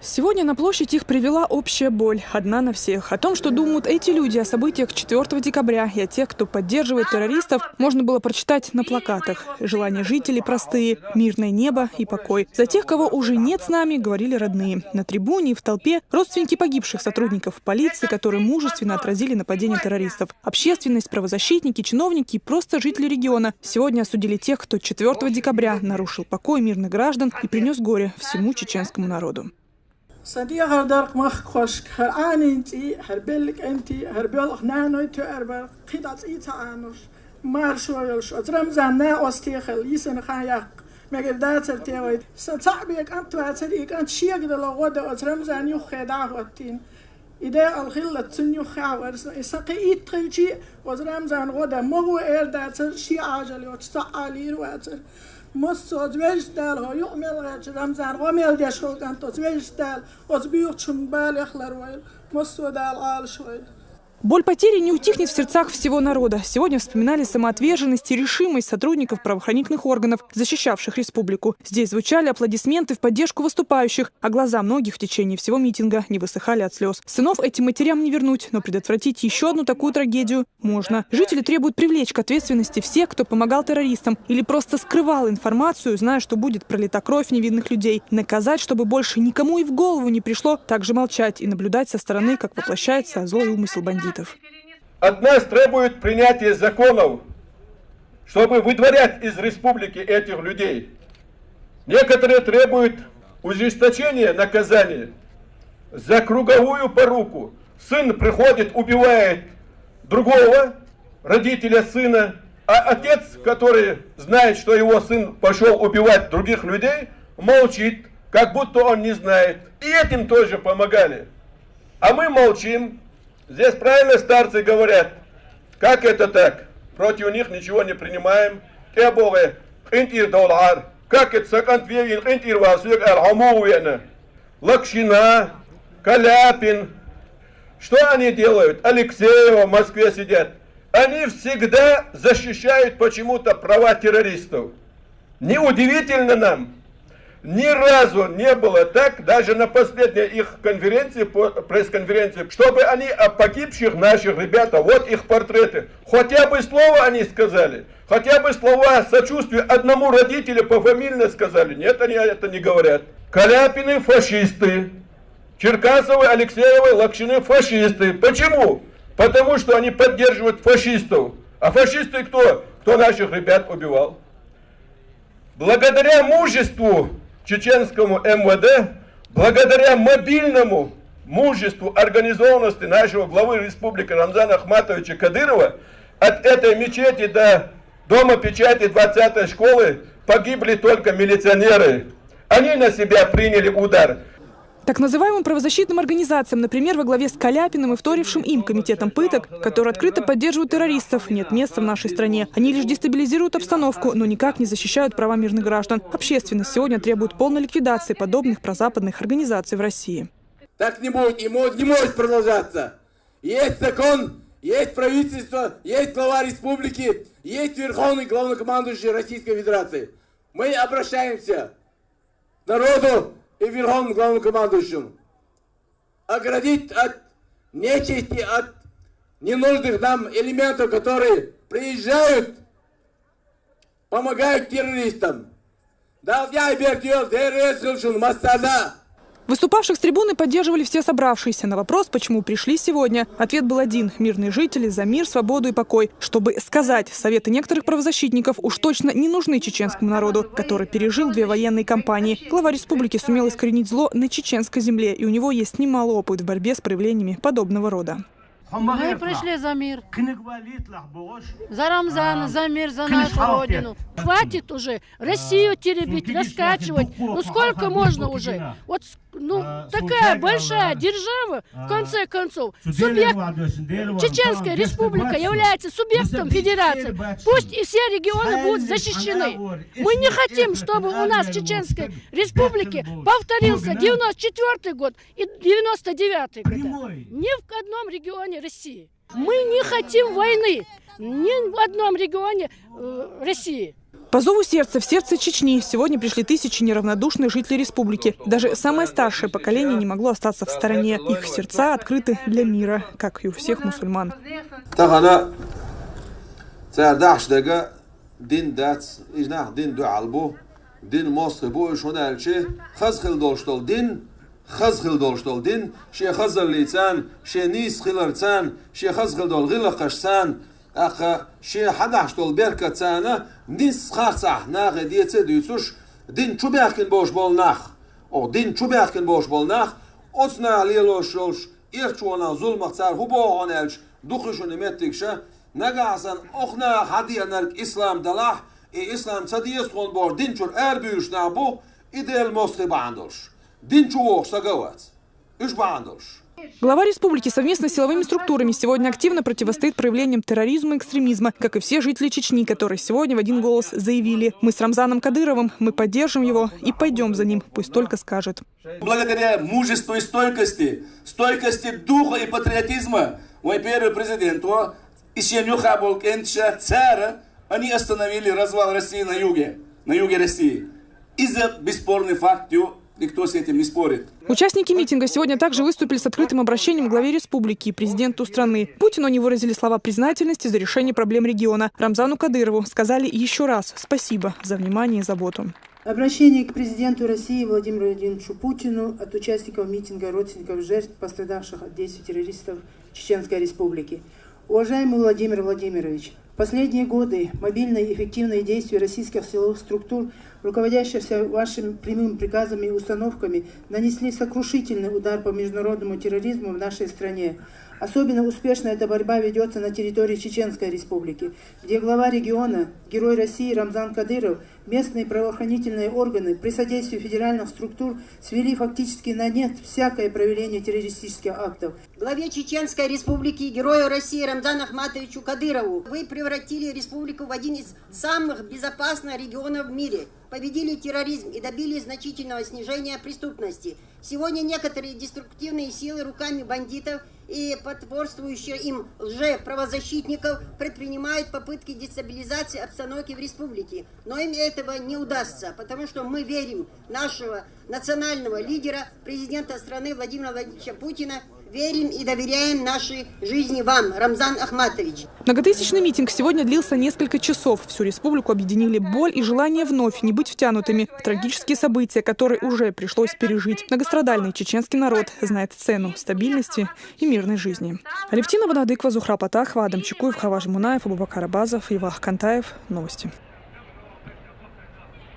Сегодня на площадь их привела общая боль, одна на всех. О том, что думают эти люди о событиях 4 декабря и о тех, кто поддерживает террористов, можно было прочитать на плакатах. Желания жителей простые – мирное небо и покой. За тех, кого уже нет с нами, говорили родные. На трибуне и в толпе родственники погибших сотрудников полиции, которые мужественно отразили нападение террористов. Общественность, правозащитники, чиновники и просто жители региона сегодня осудили тех, кто 4 декабря нарушил покой мирных граждан и принес горе всему чеченскому народу. صديق درك مخ خوش هر انتي هر بلك انتي هر بلغ نانوي تو اربر قيدات ايتا انوش مار شويلش اترم زنا استيخل يسن خايق مگر داتر تيوي ستعبيك انت واتريك انت شيق دلغود اترم زن يو خدا وتين اذا الخله تنيو خاور سقي ايتريجي واترم زن غدا مو اير داتر شي عاجل وتسعالير واتر مصد وجدال ها يعمل رجلم زن قامل دشول كنت وجدال وزبيوت شن بالخ لرويل مصد العال شويل. Боль потери не утихнет в сердцах всего народа. Сегодня вспоминали самоотверженность и решимость сотрудников правоохранительных органов, защищавших республику. Здесь звучали аплодисменты в поддержку выступающих, а глаза многих в течение всего митинга не высыхали от слез. Сынов этим матерям не вернуть, но предотвратить еще одну такую трагедию можно. Жители требуют привлечь к ответственности всех, кто помогал террористам или просто скрывал информацию, зная, что будет пролита кровь невинных людей. Наказать, чтобы больше никому и в голову не пришло также молчать и наблюдать со стороны, как воплощается злой умысел бандитов. От нас требуют принятия законов, чтобы выдворять из республики этих людей. Некоторые требуют ужесточения наказания за круговую поруку. Сын приходит, убивает другого, родителя сына, а отец, который знает, что его сын пошел убивать других людей, молчит, как будто он не знает. И этим тоже помогали. А мы молчим. Здесь правильно старцы говорят, как это так? Против них ничего не принимаем. Как это сакантвевин, Лакшина, Каляпин. Что они делают? Алексеева в Москве сидят. Они всегда защищают почему-то права террористов. Неудивительно нам. Ни разу не было так, даже на последней их конференции, пресс-конференции, чтобы они о погибших наших ребят, вот их портреты, хотя бы слово они сказали, хотя бы слова сочувствия одному родителю пофамильно сказали. Нет, они это не говорят. Каляпины фашисты, Черкасовы, Алексеевы, Лакшины фашисты. Почему? Потому что они поддерживают фашистов. А фашисты кто? Кто наших ребят убивал? Благодаря мужеству чеченскому МВД, благодаря мобильному мужеству, организованности нашего главы республики Рамзана Ахматовича Кадырова, от этой мечети до дома печати 20-й школы погибли только милиционеры. Они на себя приняли удар. Так называемым правозащитным организациям, например, во главе с Каляпиным и вторившим им комитетом пыток, которые открыто поддерживают террористов, нет места в нашей стране. Они лишь дестабилизируют обстановку, но никак не защищают права мирных граждан. Общественность сегодня требует полной ликвидации подобных прозападных организаций в России. Так не будет и не может продолжаться. Есть закон, есть правительство, есть глава республики, есть верховный главнокомандующий Российской Федерации. Мы обращаемся к народу и верховному главнокомандующему оградить от нечисти, от ненужных нам элементов, которые приезжают, помогают террористам. Выступавших с трибуны поддерживали все собравшиеся. На вопрос, почему пришли сегодня, ответ был один – мирные жители за мир, свободу и покой. Чтобы сказать, советы некоторых правозащитников уж точно не нужны чеченскому народу, который пережил 2 военные кампании. Глава республики сумел искоренить зло на чеченской земле, и у него есть немало опыта в борьбе с проявлениями подобного рода. Мы пришли за мир. За Рамзана, за мир, за нашу родину. Хватит уже Россию теребить, раскачивать. Ну сколько можно уже? Вот такая большая держава, в конце концов, субъект, Чеченская республика является субъектом федерации. Пусть и все регионы будут защищены. Мы не хотим, чтобы у нас в Чеченской республике повторился 94-й год и 99-й год. Ни в одном регионе России. Мы не хотим войны ни в одном регионе России. По зову сердца в сердце Чечни сегодня пришли тысячи неравнодушных жителей республики. Даже самое старшее поколение не могло остаться в стороне. Их сердца открыты для мира, как и у всех мусульман. خزخل داشتال دین شی خزل لیتان شی نیس خلرتان شی خزخل دال غلا قشتان اخ شی حداشتال برکتانه نیس خاصه ناقدیت دیوتش دین چو بیاکن باش بال نخ او دین چو بیاکن باش بال نخ اصنا لیلوشش ایرچوانا ظلم اختار هو باهانلش دوخشون متیکشه نگاهن اخنا هدیه نرک اسلام دلاه اسلام صدیست خون بار دین چور اربیوش نبو ایدل مصری باندش. Глава республики совместно с силовыми структурами сегодня активно противостоит проявлениям терроризма и экстремизма, как и все жители Чечни, которые сегодня в один голос заявили: мы с Рамзаном Кадыровым, мы поддержим его и пойдем за ним, пусть только скажет. Благодаря мужеству и стойкости духа и патриотизма, мой первый президент, они остановили развал России на юге России. Из-за бесспорной факту. Никто с этим не спорит. Участники митинга сегодня также выступили с открытым обращением к главе республики и президенту страны. Путину они выразили слова признательности за решение проблем региона. Рамзану Кадырову сказали еще раз спасибо за внимание и заботу. Обращение к президенту России Владимиру Владимировичу Путину от участников митинга родственников жертв, пострадавших от действий террористов Чеченской Республики. Уважаемый Владимир Владимирович, в последние годы мобильные и эффективные действия российских силовых структур, руководящихся вашими прямыми приказами и установками, нанесли сокрушительный удар по международному терроризму в нашей стране. Особенно успешно эта борьба ведется на территории Чеченской Республики, где глава региона, герой России Рамзан Кадыров, местные правоохранительные органы при содействии федеральных структур свели фактически на нет всякое проявление террористических актов. Главе Чеченской Республики, герою России Рамзану Ахматовичу Кадырову, вы превратили республику в один из самых безопасных регионов в мире, победили терроризм и добились значительного снижения преступности. Сегодня некоторые деструктивные силы руками бандитов и потворствующие им лже-правозащитников предпринимают попытки дестабилизации обстановки в республике. Но им этого не удастся, потому что мы верим в нашего национального лидера, президента страны Владимира Владимировича Путина, верим и доверяем нашей жизни вам, Рамзан Ахматович. Многотысячный митинг сегодня длился несколько часов. Всю республику объединили боль и желание вновь не быть втянутыми в трагические события, которые уже пришлось пережить. Многострадальный чеченский народ знает цену стабильности и мирной жизни. Алевтина Банадыкова, Зухра Патахова, Адам Чекуев, Хаваж Мунаев, Абубакар Абазов, Ивах Кантаев. Новости.